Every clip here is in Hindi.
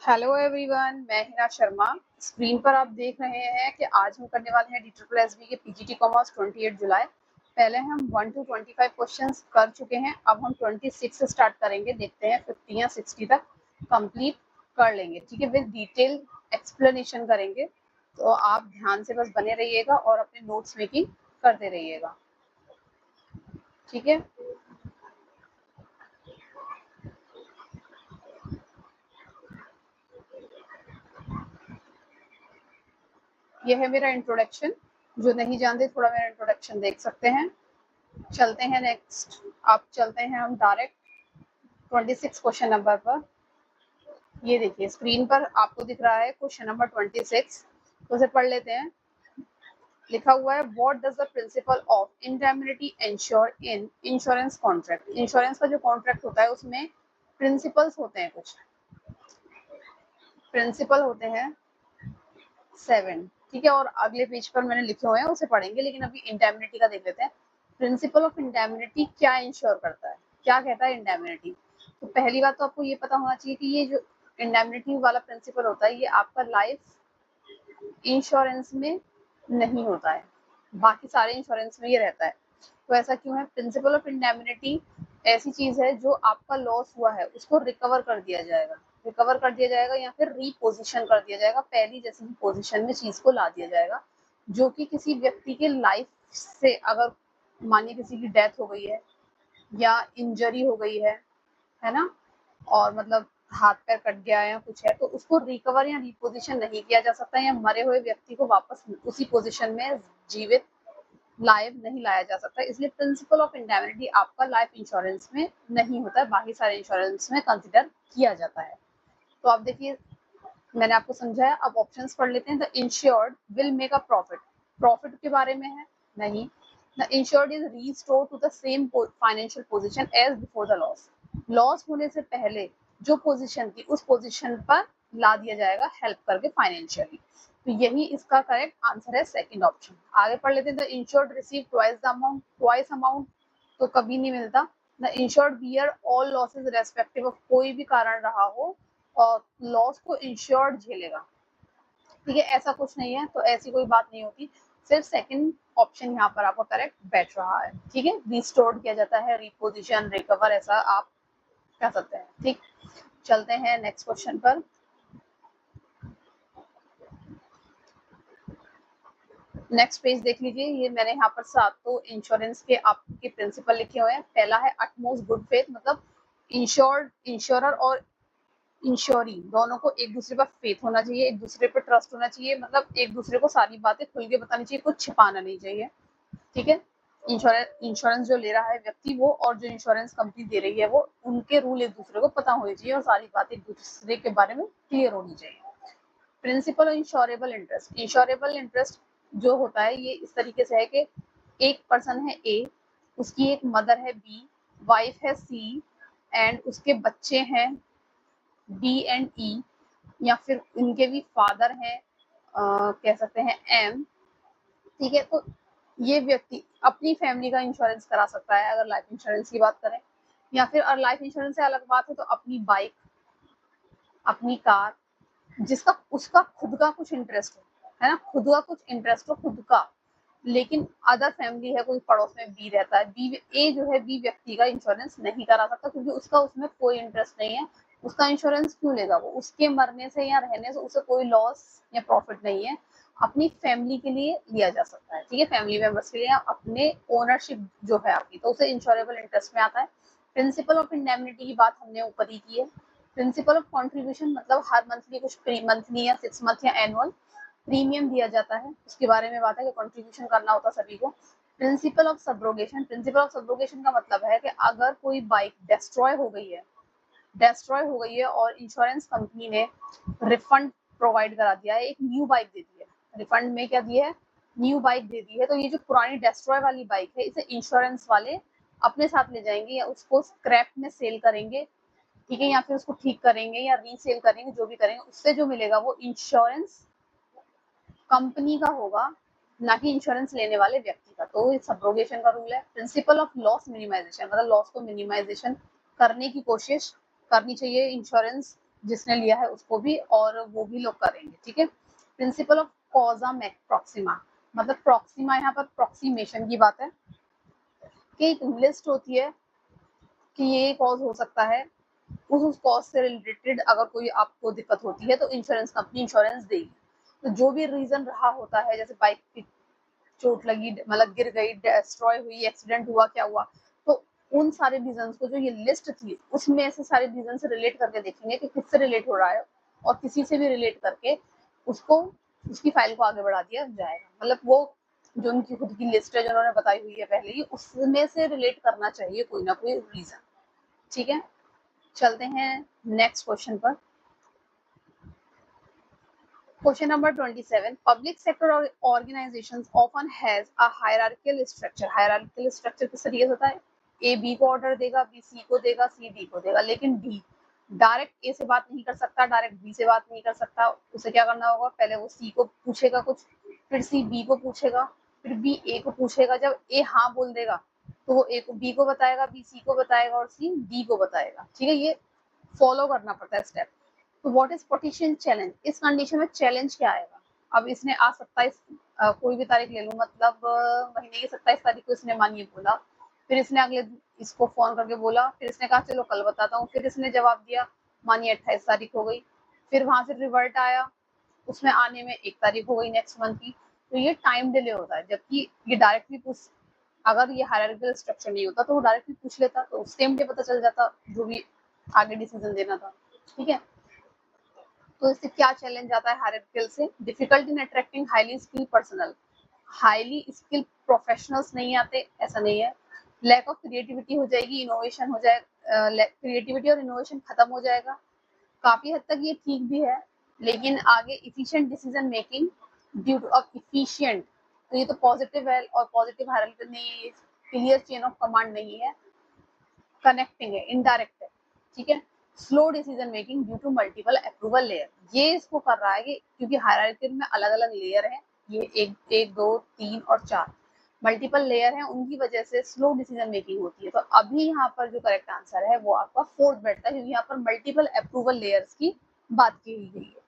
हेलो एवरीवन, मैं हिना शर्मा। स्क्रीन पर आप देख रहे हैं कि आज हम करने वाले हैं DSSB के पीजीटी कॉमर्स 28 जुलाई। पहले हम 1 to 25 क्वेश्चंस कर चुके हैं। अब हम 26 से स्टार्ट करेंगे। देखते हैं 50 या 60 तक कंप्लीट कर लेंगे। ठीक है, विद डिटेल एक्सप्लेनेशन करेंगे, तो आप ध्यान से बस बने रहिएगा और अपने नोट्स मेकिंग करते रहिएगा। ठीक है, यह है मेरा इंट्रोडक्शन। जो नहीं जानते थोड़ा मेरा इंट्रोडक्शन देख सकते हैं। चलते हैं नेक्स्ट। अब चलते हैं हम डायरेक्ट 26 क्वेश्चन नंबर पर। ये देखिए स्क्रीन पर आपको दिख रहा है क्वेश्चन नंबर 26। तो उसे पढ़ लेते हैं। लिखा हुआ है, what does the principle of indemnity ensure in insurance contract. Insurance का जो कॉन्ट्रैक्ट होता है उसमें प्रिंसिपल्स होते हैं। कुछ प्रिंसिपल होते हैं 7। ठीक है, और अगले पेज पर मैंने लिखे हुए हैं, उसे पढ़ेंगे, लेकिन अभी इंडेमनिटी का देख लेते हैं। प्रिंसिपल ऑफ इंडेमनिटी क्या इंश्योर करता है, क्या कहता है इंडेमनिटी। तो पहली बात तो आपको ये पता होना चाहिए कि ये जो इंडेमनिटी वाला प्रिंसिपल होता है ये आपका लाइफ इंश्योरेंस में नहीं होता है, बाकी सारे इंश्योरेंस में ये रहता है। तो ऐसा क्यों है? प्रिंसिपल ऑफ इंडेमनिटी ऐसी चीज है जो आपका लॉस हुआ है उसको रिकवर कर दिया जाएगा, या फिर रीपोजिशन कर दिया जाएगा, पहली जैसी पोजीशन में चीज को ला दिया जाएगा। जो कि किसी व्यक्ति के लाइफ से, अगर मानिए किसी की डेथ हो गई है या इंजरी हो गई है ना, और मतलब हाथ पैर कट गया या कुछ है, तो उसको रिकवर या रिपोजिशन नहीं किया जा सकता, या मरे हुए व्यक्ति को वापस उसी पोजीशन में जीवित लाइव नहीं लाया जा सकता। इसलिए प्रिंसिपल ऑफ इंडेमनिटी आपका लाइफ इंश्योरेंस में नहीं होता है, बाकी सारे इंश्योरेंस में कंसिडर किया जाता है। तो आप देखिए मैंने आपको समझाया। अब ऑप्शंस पढ़ लेते हैं। The insured will make a profit, profit के बारे में है नहीं। The insured is restore to the same financial position as before the loss, loss होने से पहले जो पोजीशन थी उस पोजीशन पर ला दिया जाएगा हेल्प करके फाइनेंशियली। तो यही इसका करेक्ट आंसर है, सेकंड ऑप्शन। आगे पढ़ लेते हैं। The insured receive twice amount, तो कभी नहीं मिलता। The insured bear all losses respective of, कोई भी कारण रहा हो और लॉस को इंश्योर्ड झेलेगा। ठीक है, ऐसा कुछ नहीं है, तो ऐसी कोई बात नहीं होती। सिर्फ सेकंड ऑप्शन यहाँ पर आपका करेक्ट बैठ रहा है। ठीक है, रिस्टोर्ड किया जाता है, रिपोजिशन, रिकवर, ऐसा आप कह सकते हैं। ठीक, चलते हैं नेक्स्ट क्वेश्चन पर। नेक्स्ट पेज देख लीजिए। ये मैंने यहाँ पर सातों इंश्योरेंस के आपके प्रिंसिपल लिखे हुए हैं। पहला है अटमोस्ट गुड फेथ, मतलब इंश्योरर और इंश्योरी दोनों को एक दूसरे पर फेथ होना चाहिए, एक दूसरे पर ट्रस्ट होना चाहिए, मतलब एक दूसरे को सारी बातें खुल के बतानी चाहिए, कुछ छिपाना नहीं चाहिए। ठीक है, इंश्योरेंस जो ले रहा है व्यक्ति वो, और जो इंश्योरेंस कंपनी दे रही है वो, उनके रूल एक दूसरे को पता होने चाहिए और सारी बातें एक दूसरे के बारे में क्लियर होनी चाहिए। प्रिंसिपल और इंश्योरेबल इंटरेस्ट जो होता है ये इस तरीके से है कि एक पर्सन है ए, उसकी एक मदर है बी, वाइफ है सी, एंड उसके बच्चे हैं डी एंड ई, या फिर इनके भी फादर हैं, कह सकते हैं एम। ठीक है, तो ये व्यक्ति अपनी फैमिली का इंश्योरेंस करा सकता है अगर लाइफ इंश्योरेंस की बात करें, या फिर और लाइफ इंश्योरेंस से अलग बात है तो अपनी बाइक, अपनी कार, जिसका उसका खुद का कुछ इंटरेस्ट है ना, खुद का कुछ इंटरेस्ट हो खुद का, लेकिन अदर फैमिली है, कोई पड़ोस में बी रहता है, बी ए जो है बी व्यक्ति का इंश्योरेंस नहीं करा सकता क्योंकि उसका उसमें कोई इंटरेस्ट नहीं है। उसका इंश्योरेंस क्यों लेगा? वो उसके मरने से या रहने से उसे कोई लॉस या प्रॉफिट नहीं है, अपनी फैमिली के लिए लिया जा सकता है। ठीक है, फैमिली मेंबर्स के लिए, अपने ओनरशिप जो है आपकी, तो उसे इंश्योरेबल इंटरेस्ट में आता है। प्रिंसिपल ऑफ इंडेमनिटी की बात हमने ऊपर ही की है। प्रिंसिपल ऑफ कॉन्ट्रीब्यूशन मतलब हर मंथली कुछ मंथली या 6 मंथ या एनुअल प्रीमियम दिया जाता है, उसके बारे में बात है कि कंट्रीब्यूशन करना होता सभी को। प्रिंसिपल ऑफ सब्रोगेशन का मतलब है कि अगर कोई बाइक डिस्ट्रॉय हो गई है और इंश्योरेंस कंपनी ने रिफंड प्रोवाइड करा दिया है, एक न्यू बाइक दे दी है, रिफंड में क्या दिया है, न्यू बाइक दे दी है, तो ये जो पुरानी डिस्ट्रॉय वाली बाइक है इसे इंश्योरेंस वाले अपने साथ ले जाएंगे या उसको स्क्रैप में सेल करेंगे। ठीक है, या फिर उसको ठीक करेंगे या रीसेल करेंगे, जो भी करेंगे उससे जो मिलेगा वो इंश्योरेंस कंपनी का होगा, ना कि इंश्योरेंस लेने वाले व्यक्ति का। तो सब्रोगेशन का रूल है। प्रिंसिपल ऑफ लॉस मिनिमाइजेशन मतलब लॉस को मिनिमाइजेशन करने की कोशिश करनी चाहिए इंश्योरेंस जिसने लिया है उसको भी, और वो भी लोग करेंगे, ठीक है। प्रिंसिपल ऑफ कॉजा प्रॉक्सिमा, मतलब प्रॉक्सिमा यहाँ पर प्रॉक्सीमेशन की बात है कि एक लिस्ट होती है कि ये कॉज हो सकता है, उस कॉज से रिलेटेड अगर कोई आपको दिक्कत होती है तो इंश्योरेंस कंपनी इंश्योरेंस देगी। तो जो भी रीजन रहा होता है, जैसे बाइक की चोट लगी, मतलब गिर गई, डिस्ट्रॉय हुई, एक्सीडेंट हुआ, क्या हुआ, तो उन सारे रीजन को जो ये लिस्ट थी उसमें से सारे रीजन से रिलेट करके देखेंगे कि किससे रिलेट हो रहा है, और किसी से भी रिलेट करके उसको उसकी फाइल को आगे बढ़ा दिया जाएगा। मतलब वो जो उनकी खुद की लिस्ट है जो उन्होंने बताई हुई है पहले ही, उसमें से रिलेट करना चाहिए कोई ना कोई रीजन, ठीक है। चलते हैं नेक्स्ट क्वेश्चन पर। Question number 27. Public sector organizations often has a hierarchical structure. Hierarchical structure किस तरीके से होता है? A B को ऑर्डर देगा, B C को देगा, C D को देगा, लेकिन D डायरेक्ट A से बात नहीं कर सकता, डायरेक्ट B से बात नहीं कर सकता। उसे क्या करना होगा? पहले वो C को पूछेगा कुछ, फिर C B को पूछेगा, फिर B A को पूछेगा। जब A हाँ बोल देगा तो वो A को B को बताएगा, B C को बताएगा और C D को बताएगा, ठीक है। ये फॉलो करना पड़ता है स्टेप। तो व्हाट इज पोटेंशियल चैलेंज? इस कंडीशन में चैलेंज क्या आएगा? अब इसने आज 27 कोई भी तारीख ले लूं, मतलब महीने की 27 तारीख को इसने मानिए बोला, फिर इसने अगले इसको फोन करके बोला, फिर इसने कहा चलो कल बताता हूँ, फिर इसने जवाब दिया, मानिए 28 तारीख हो गई, फिर वहां से रिवर्ट आया, उसमें आने में 1 तारीख हो गई नेक्स्ट मंथ की। तो ये टाइम डिले होता है, जबकि ये डायरेक्टली पूछ, अगर ये हायरार्किकल स्ट्रक्चर नहीं होता तो वो डायरेक्टली पूछ लेता, तो सेम डे पता चल जाता जो भी आगे डिसीजन देना था, ठीक है। तो इससे क्या चैलेंज आता है हायरार्किकल से? Difficulty in attracting highly skilled personal, highly skilled professionals नहीं आते, ऐसा नहीं है। लैक ऑफ क्रिएटिविटी हो जाएगी, इनोवेशन हो जाएगा, क्रिएटिविटी और इनोवेशन खत्म हो जाएगा। काफी हद तक ये ठीक भी है, लेकिन आगे efficient decision making due two of efficient, तो ये तो पॉजिटिव है, और पॉजिटिव हायरार्किकल नहीं है, क्लियर चेन ऑफ कमांड नहीं है, कनेक्टिंग है, इनडायरेक्ट है, ठीक है। Slow decision making due to multiple approval layer, ये इसको कर रहा है कि क्योंकि हायरार्की में अलग अलग लेयर है, ये एक दो तीन और चार मल्टीपल लेयर है, उनकी वजह से स्लो डिसीजन मेकिंग होती है। तो अभी यहाँ पर जो करेक्ट आंसर है वो आपका फोर्थ बैठता है, क्योंकि यहाँ पर मल्टीपल अप्रूवल लेयर्स की बात की गई है,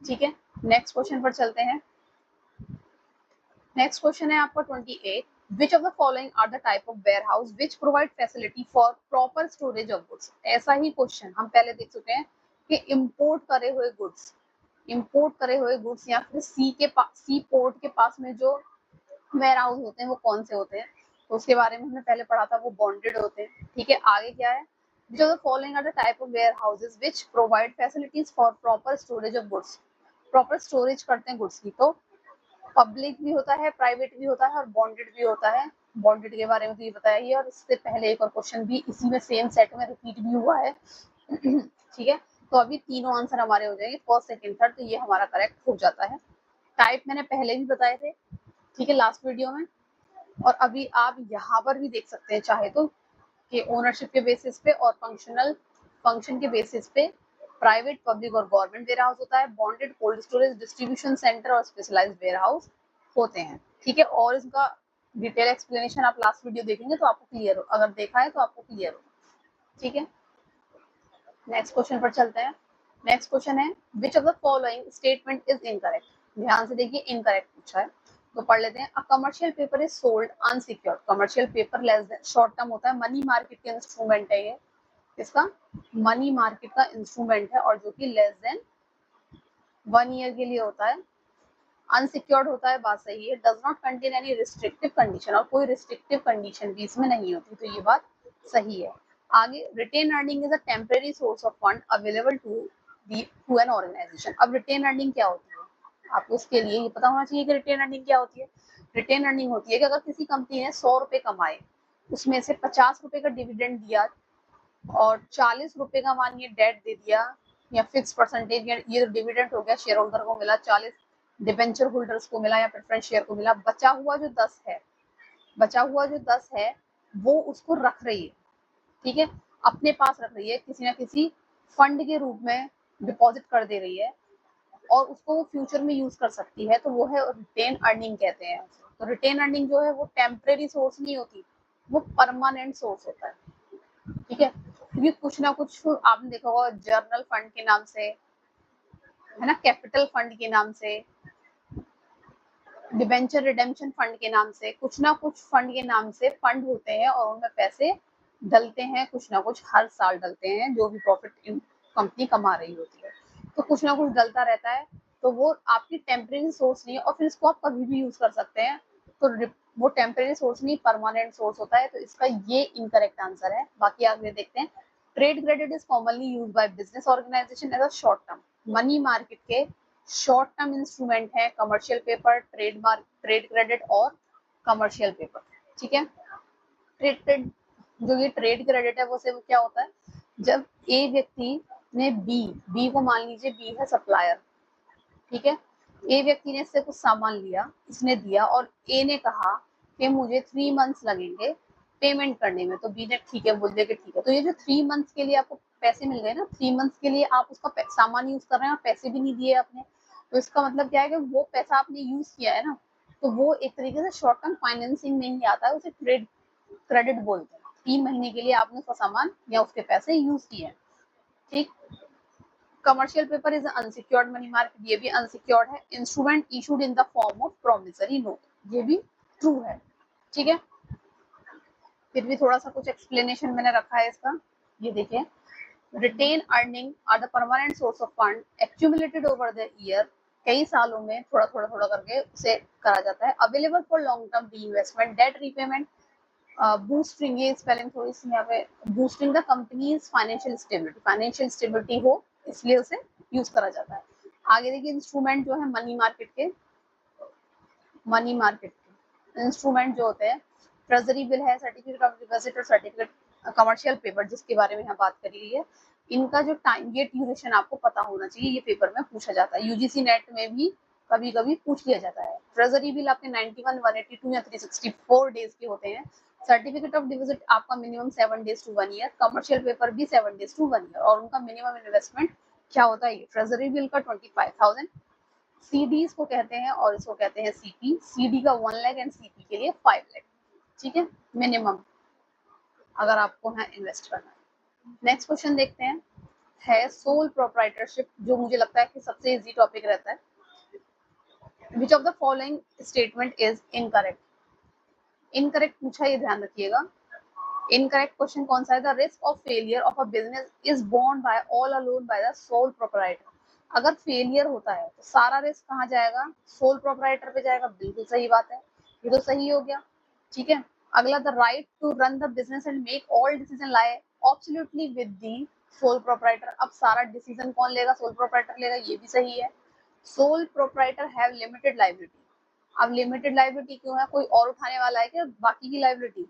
ठीक है। नेक्स्ट क्वेश्चन पर चलते हैं। नेक्स्ट क्वेश्चन है आपका 28. Which of the following are the type of warehouse which provide facility for proper storage of goods? ऐसा ही क्वेश्चन हम पहले देख चुके हैं कि इंपोर्ट करे हुए गुड्स या फिर सी पोर्ट के पास में जो वेयर हाउस होते हैं वो कौन से होते हैं, तो उसके बारे में हमने पहले पढ़ा था, वो बॉन्डेड होते हैं, ठीक है। आगे क्या है? Which of the following are the type of warehouses which provide facilities for proper storage of goods? Proper storage करते हैं गुड्स की, तो पब्लिक भी होता है, प्राइवेट भी होता है और बॉन्डेड भी होता है। बॉन्डेड के बारे में तो ये बताया ही है, और इससे पहले एक और क्वेश्चन भी इसी में सेम सेट में रिपीट भी हुआ है, ठीक है। तो अभी तीनों आंसर हमारे हो जाएंगे, फर्स्ट सेकंड थर्ड, तो ये हमारा करेक्ट हो जाता है। टाइप मैंने पहले भी बताए थे, ठीक है, लास्ट वीडियो में, और अभी आप यहाँ पर भी देख सकते हैं चाहे तो, कि ओनरशिप के बेसिस पे और फंक्शन के बेसिस पे प्राइवेट, पब्लिक और गवर्नमेंट वेयर हाउस होता है, bonded, cold storage, distribution centre और स्पेशलाइज्ड वेयर हाउस होते हैं, ठीक है। और इसका डिटेल एक्सप्लेनेशन आप लास्ट वीडियो देखेंगे तो आपको क्लियर हो, अगर देखा है तो आपको क्लियर हो, ठीक है। नेक्स्ट क्वेश्चन पर चलते हैं। नेक्स्ट क्वेश्चन है, which of the following statement is incorrect? ध्यान से देखिए, इनकरेक्ट पूछा है, तो पढ़ लेते हैं। A commercial paper is sold unsecured, commercial paper less than, short term होता है, मनी मार्केट के इंस्ट्रूमेंट है ये, इसका मनी मार्केट का इंस्ट्रूमेंट है, और जो कि लेस देन 1 ईयर के लिए होता है। अनसिक्योर्ड होता है, बात सही है। Does not contain any restrictive condition, और कोई रिस्ट्रिक्टिव कंडीशन भी इसमें नहीं होती, तो ये बात सही है। आगे, retain earning is a temporary source of fund available to an organisation. अब रिटेन अर्निंग क्या होती है, आपको इसके लिए ये पता होना चाहिए कि रिटेन अर्निंग क्या होती है। रिटेन अर्निंग होती है कि अगर किसी कंपनी ने 100 रुपए कमाए, उसमें से 50 रुपए का डिविडेंड दिया और 40 रुपए का मानिए डेट दे दिया, या फिक्स परसेंटेज, ये तो डिविडेंड हो गया, शेयर होल्डर को मिला 40, डिबेंचर होल्डर्स को मिला या प्रेफरेंस शेयर को मिला, बचा हुआ जो 10 है वो उसको रख रही है, ठीक है, अपने पास रख रही है, किसी ना किसी फंड के रूप में डिपॉजिट कर दे रही है, और उसको वो फ्यूचर में यूज कर सकती है, तो वो है रिटेन अर्निंग कहते हैं। तो रिटेन अर्निंग जो है वो टेम्परेरी सोर्स नहीं होती, वो परमानेंट सोर्स होता है, ठीक है। क्योंकि कुछ ना कुछ आपने देखा होगा जर्नल फंड के नाम से, है ना, कैपिटल फंड के नाम से, डिबेंचर रिडेम्पशन फंड के नाम से, कुछ ना कुछ फंड के नाम से फंड होते हैं और उनमें पैसे डलते हैं, कुछ ना कुछ हर साल डलते हैं, जो भी प्रॉफिट कंपनी कमा रही होती है, तो कुछ ना कुछ डलता रहता है। तो वो आपकी टेम्परेरी सोर्स नहीं है और फिर इसको आप कभी भी यूज कर सकते हैं, तो वो टेम्परेरी सोर्स नहीं, परमानेंट सोर्स होता है। तो इसका ये इनकरेक्ट आंसर है। बाकी आगे देखते हैं। Trade credit is commonly use by business organisation as a short term money market के शॉर्ट टर्म इंस्ट्रूमेंट है कमर्शियल पेपर, ट्रेड क्रेडिट और कमर्शियल पेपर। ठीक है, ट्रेड जो ये ट्रेड क्रेडिट है वो से वो क्या होता है, जब ए व्यक्ति ने बी को मान लीजिए बी है सप्लायर, ठीक है, ए व्यक्ति ने इससे कुछ सामान लिया, इसने दिया और ए ने कहा कि मुझे 3 मंथ्स लगेंगे पेमेंट करने में, तो बी ने ठीक है बोल दिया कि ठीक है। तो ये जो 3 मंथ्स के लिए आपको पैसे मिल गए ना, 3 मंथ्स के लिए आप उसका सामान यूज कर रहे हैं और पैसे भी नहीं दिए आपने, तो इसका मतलब क्या है कि वो पैसा आपने यूज किया है ना, तो वो एक तरीके से शॉर्ट टर्म फाइनेंसिंग में ही आता है, उसे ट्रेड क्रेडिट बोलते हैं। 3 महीने के लिए आपने उसका सामान या उसके पैसे यूज किए हैं। ठीक, commercial paper is unsecured money market, ये भी अनसिक्योर्ड है। Instrument issued in the form of promissory note, ये भी ट्रू है। ठीक है, फिर भी थोड़ा सा कुछ एक्सप्लेनेशन मैंने रखा है इसका, ये देखिए। Retain earning are the permanent source of fund accumulated over the year, कई सालों में थोड़ा थोड़ा थोड़ा करके उसे करा जाता है। अवेलेबल फॉर लॉन्ग टर्म री इन्वेस्टमेंट, डेट रीपेमेंट, बूस्टिंग, ये स्पेलिंग थोड़ी सी यहाँ पे, boosting the companies financial stability हो, इसलिए उसे यूज करा जाता है। आगे देखिए, इंस्ट्रूमेंट जो है मनी मार्केट के इंस्ट्रूमेंट जो होते हैं, ट्रेजरी बिल है, सर्टिफिकेट ऑफ डिपॉजिट और सर्टिफिकेट कमर्शियल पेपर, जिसके बारे में यहाँ बात करी गई है, इनका जो टाइम, ये ड्यूरेशन आपको पता होना चाहिए, ये पेपर में पूछा जाता है, यूजीसी नेट में भी कभी कभी पूछ लिया जाता है। ट्रेजरी बिल आपके 91, 182 या 364 डेज के होते हैं। सर्टिफिकेट ऑफ डिपॉजिट आपका minimum 7 days to 1 year, commercial paper भी 7 डेज टू 1 ईयर, और उनका मिनिमम इन्वेस्टमेंट क्या होता है, ट्रेजरी बिल का 25,000, सीडीज को कहते हैं और इसको कहते हैं सीपी, सीडी का 1 लाख एंड सीपी के लिए 5 लाख। ठीक है, मिनिमम अगर आपको है इन्वेस्ट करना है। नेक्स्ट क्वेश्चन देखते हैं, है सोल प्रोप्राइटरशिप, जो मुझे लगता है कि सबसे इजी टॉपिक रहता है। Which of the following statement is incorrect, incorrect पूछा, ये ध्यान रखिएगा। इनकरेक्ट क्वेश्चन कौन सा है, the risk of failure of a business is borne by all alone by the sole proprietor, अगर फेलियर होता है तो सारा रिस्क कहाँ जाएगा, सोल प्रोप्राइटर पे जाएगा, बिल्कुल सही बात है, ये तो सही हो गया। ठीक है, अगला, the right to run the business and make all decision lie absolutely with the sole proprietor, अब सारा डिसीजन कौन लेगा, सोल प्रोप्राइटर लेगा, ये भी सही है। Sole proprietor have limited liability, अब लिमिटेड लाइबिलिटी क्यों है, कोई और उठाने वाला है क्या बाकी की लाइबिलिटी,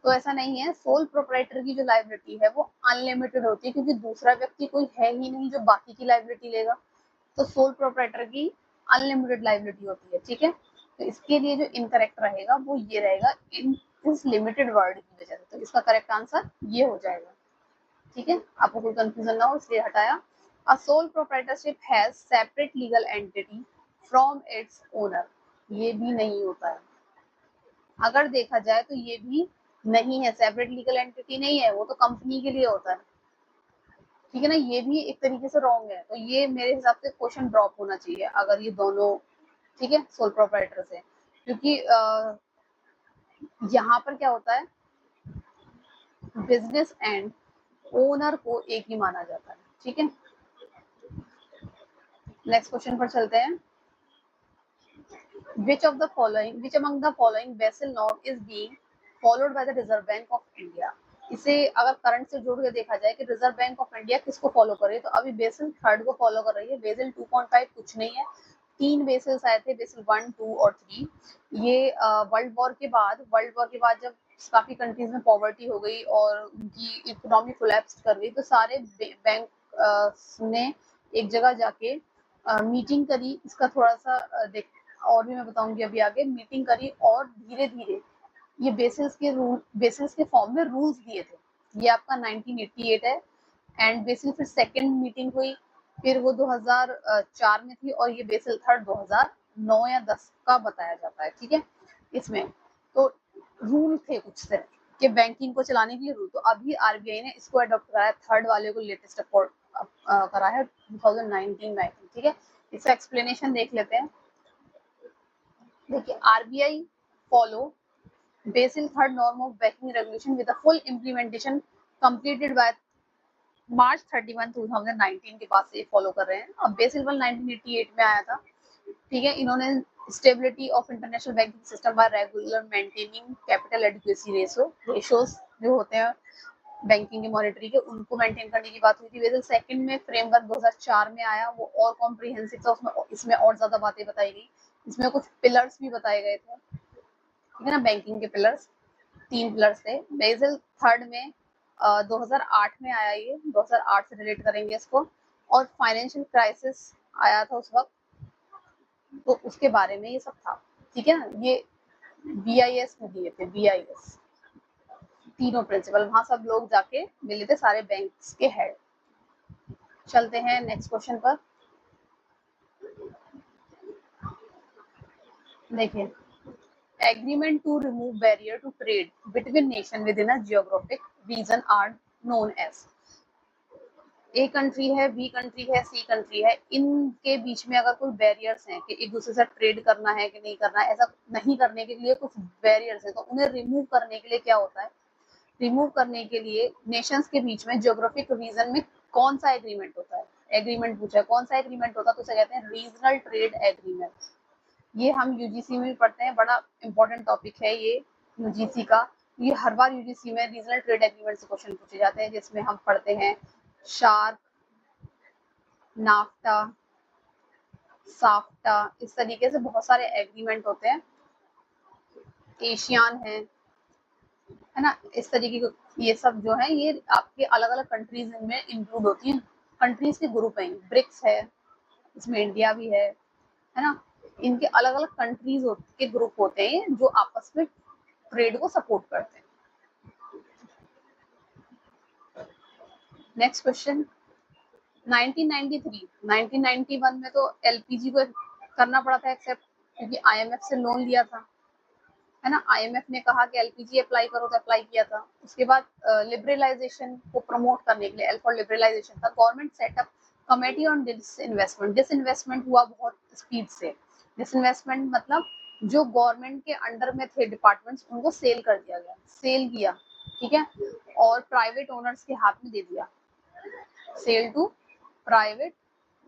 तो ऐसा नहीं है। सोल प्रोप्राइटर की जो लाइबिलिटी है वो अनलिमिटेड होती है, क्योंकि दूसरा व्यक्ति कोई है ही नहीं जो बाकी की लाइबिलिटी लेगा, तो सोल प्रोप्राइटर की अनलिमिटेड लाइबिलिटी होती है। ठीक है, तो इसके लिए जो इनकरेक्ट रहेगा वो ये रहेगा, इन इस लिमिटेड वर्ड की वजह से, तो इसका करेक्ट आंसर ये हो जाएगा। ठीक है, आपको कोई कंफ्यूजन ना हो इसलिए हटाया। A sole proprietorship has separate legal entity from its owner, ये भी नहीं होता है, अगर देखा जाए तो ये भी नहीं है, सेपरेट लीगल एंटिटी नहीं है, वो तो कंपनी के लिए होता है। ठीक है ना, ये भी एक तरीके से रॉन्ग है, तो ये मेरे हिसाब से क्वेश्चन ड्रॉप होना चाहिए अगर ये दोनों, ठीक है, सोल प्रोप्राइटर से, क्योंकि यहाँ पर क्या होता है, बिजनेस एंड ओनर को एक ही माना जाता है। ठीक है, नेक्स्ट क्वेश्चन पर चलते हैं। which among the following Basel norm is being followed by the Reserve Bank of India, इसे अगर करंट से जोड़ के देखा जाए कि रिजर्व बैंक ऑफ इंडिया किसको फॉलो करे, तो अभी बेसल थर्ड को फॉलो कर रही है, बेसल 2.5 कुछ नहीं है, 3 बेसल्स आए थे, बेसल 1, 2 और 3। ये वर्ल्ड वॉर के बाद जब काफी कंट्रीज में पॉवर्टी हो गई और उनकी इकोनॉमी कोलैप्स कर गई, तो सारे बैंक ने एक जगह जाके मीटिंग करी, इसका थोड़ा सा और भी मैं बताऊंगी अभी आगे, मीटिंग करी और धीरे धीरे ये बेसिस के फॉर्म में रूल्स दिए थे। ये आपका 1988 है, एंड बेसिल फिर सेकंड मीटिंग हुई, फिर वो 2004 में थी, और ये बेसिल थर्ड 2009 या 10 का बताया जाता है। ठीक है, इसमें तो रूल थे कुछ से, कि बैंकिंग को चलाने के लिए रूल। तो अभी आरबीआई ने इसको अडॉप्ट करा है, थर्ड वाले को लेटेस्ट अकॉर्ड करा है 2019 में, ठीक है। इसका एक्सप्लेनेशन देख लेते हैं। देखिए, RBI follow BECIL third norm of banking regulation with the full implementation completed by March 31 2019 के बाद से फॉलो कर रहे हैं। अब बेसिल 1 1988 में आया था, ठीक है। इन्होंने stability of international banking system by regular maintaining capital adequacy ratios जो होते हैं बैंकिंग की मॉनिटरी के, उनको मेंटेन करने की बात हुई थी। बेसिल सेकंड में फ्रेमवर्क 2004 में आया, वो और कॉम्प्रिहेंसिव था, उसमें इसमें और ज्यादा बातें बताई गई। इसमें कुछ पिलर्स भी बताए गए थे, ठीक है ना। बैंकिंग के पिलर्स 3 पिलर्स थे। बेसिल थर्ड में 2008 में आया, ये 2008 से रिलेट करेंगे इसको। और फाइनेंशियल क्राइसिस आया था उस वक्त, तो उसके बारे में ये सब था, ठीक है ना। ये BIS में दिए थे, BIS तीनों प्रिंसिपल, वहां सब लोग जाके मिले थे, सारे बैंक्स के हेड। चलते हैं नेक्स्ट क्वेश्चन पर। देखिए, agreement to remove barrier to trade between nation within a geographic region are known as. A country है, बी कंट्री है, सी कंट्री है, इनके बीच में अगर कोई बैरियर्स हैं कि एक दूसरे से ट्रेड करना है कि नहीं करना है, ऐसा नहीं करने के लिए कुछ बैरियर्स है, तो उन्हें रिमूव करने के लिए क्या होता है, रिमूव करने के लिए नेशंस के बीच में ज्योग्राफिक रीजन में कौन सा एग्रीमेंट होता है। एग्रीमेंट पूछा है, कौन सा एग्रीमेंट होता है, तो उसे कहते हैं रीजनल ट्रेड एग्रीमेंट। ये हम यूजीसी में भी पढ़ते हैं, बड़ा इंपॉर्टेंट टॉपिक है ये यूजीसी का। ये हर बार यूजीसी में रीजनल ट्रेड एग्रीमेंट से क्वेश्चन पूछे जाते हैं, जिसमें हम पढ़ते हैं शार्क, नाफ्टा, साफ्टा, इस तरीके से बहुत सारे एग्रीमेंट होते हैं। एशियान है ना, इस तरीके के ये सब जो है, ये आपके अलग अलग कंट्रीज में इंक्लूड होती हैं। कंट्रीज के ग्रुप हैं, ब्रिक्स है, इसमें इंडिया भी है ना। इनके अलग अलग कंट्रीज के ग्रुप होते हैं जो आपस में ट्रेड को सपोर्ट करते हैं। नेक्स्ट क्वेश्चन, 1991 में तो एलपीजी को करना पड़ा था एक्सेप्ट, क्योंकि आईएमएफ से लोन लिया था, है ना। आईएमएफ ने कहा कि एलपीजी अप्लाई करो, तो अप्लाई किया था। उसके बाद लिबरलाइजेशन को प्रमोट करने के लिए, एल फॉर लिबरलाइजेशन था, government setup committee on disinvestment. Disinvestment हुआ बहुत स्पीड से। डिसइन्वेस्टमेंट मतलब जो गवर्नमेंट के अंडर में थे डिपार्टमेंट्स, उनको सेल कर दिया गया, सेल किया, ठीक है, और प्राइवेट ओनर्स के हाथ में दे दिया, सेल टू प्राइवेट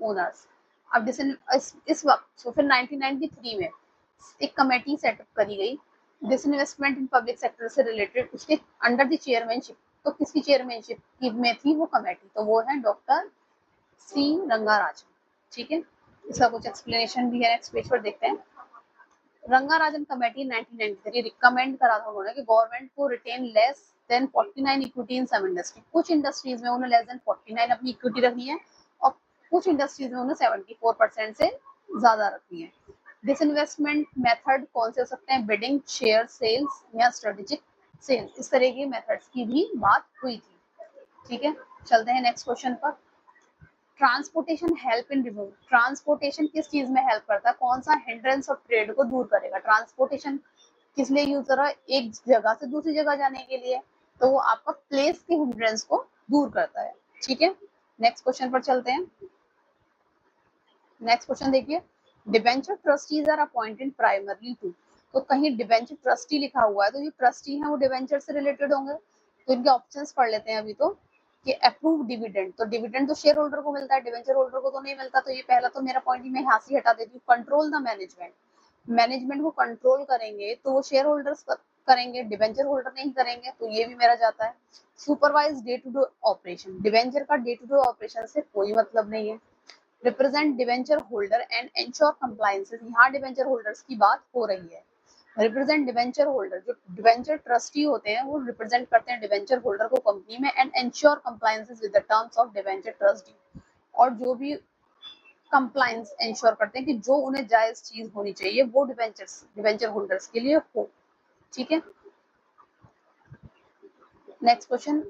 ओनर्स। अब इस वक्त तो फिर 1993 में एक कमेटी सेटअप करी गई डिसइन्वेस्टमेंट इन पब्लिक सेक्टर से रिलेटेड, उसके अंडर द चेयरमैनशिप। तो किसकी चेयरमैनशिप में थी वो कमेटी, तो वो है डॉक्टर सी रंगाराजन, ठीक है। इसका कुछ एक्सप्लेनेशन भी है, नेक्स्ट पेज पर देखते हैं। रंगाराजन कमेटी 1993 रिकमेंड करा था उन्होंने कि गवर्नमेंट को retain less than 49 equity in some industry. कुछ इंडस्ट्रीज में उन्हें लेस देन 49 अपनी इक्विटी रखनी है, और कुछ इंडस्ट्रीज में उन्हें 74% से ज्यादा रखनी है। डिसइन्वेस्टमेंट मेथड कौन से हो सकते हैं, बिडिंग, शेयर सेल्स या स्ट्रेटेजिक सेल्स, इस तरह के मेथड्स की भी बात हुई थी, ठीक है। चलते हैं नेक्स्ट क्वेश्चन पर। Transportation help in remove. Transportation किस चीज में हेल्प करता है, कौन सा हिंड्रेंस ऑफ ट्रेड को दूर करेगा। ट्रांसपोर्टेशन किस लिए यूज कर रहा है, एक जगह से दूसरी जगह जाने के लिए, तो वो आपका प्लेस के हिंड्रेंस को दूर करता है, ठीक है। नेक्स्ट क्वेश्चन पर चलते हैं। नेक्स्ट क्वेश्चन देखिए, debenture trustees are appointed primarily to. तो कहीं डिबेंचर ट्रस्टी लिखा हुआ है, तो जो ट्रस्टी है वो डिबेंचर से रिलेटेड होंगे। तो इनके ऑप्शंस पढ़ लेते हैं अभी तो, कि अप्रूव डिविडेंड, तो डिविडेंड तो शेयर होल्डर को मिलता है, डिबेंचर होल्डर को तो नहीं मिलता, तो ये पहला तो मेरा पॉइंट ही मैं यहाँ से हटा देती हूँ। कंट्रोल द मैनेजमेंट, मैनेजमेंट को कंट्रोल करेंगे तो वो शेयर होल्डर्स करेंगे, डिबेंचर होल्डर नहीं करेंगे, तो ये भी मेरा जाता है। Supervise day to day operation, debenture का डे टू डे ऑपरेशन से कोई मतलब नहीं है। Represent debenture holder and ensure compliances, यहाँ डिबेंचर होल्डर्स की बात हो रही है। रिप्रेजेंट डिबेंचर होल्डर, जो डिबेंचर ट्रस्टी होते हैं वो रिप्रेजेंट करते हैं डिबेंचर होल्डर को कंपनी में, and ensure compliances with the terms of debenture trustee, और जो भी कंप्लायंस एंश्योर करते हैं कि जो उन्हें जायज चीज होनी चाहिए वो डिबेंचर होल्डर्स के लिए हो, ठीक है। नेक्स्ट क्वेश्चन,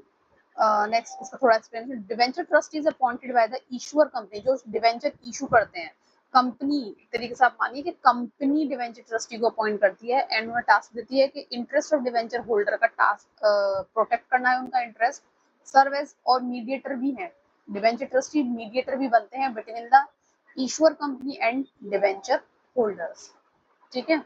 नेक्स्ट इसका थोड़ा explanation. Debenture trustee is appointed by the issuer company, जो डिबेंचर इशू करते हैं कंपनी तरीके से आप मानिए कि कंपनी डिवेंचर ट्रस्टी को अपॉइंट करती है एंड उन्हें टास्क देती है कि इंटरेस्ट ऑफ डिवेंचर होल्डर का टास्क प्रोटेक्ट करना है, उनका इंटरेस्ट, सर्व एज और मीडिएटर भी है, डिवेंचर ट्रस्टी मीडिएटर भी बनते हैं between the issuer company and debenture holders. ठीक है,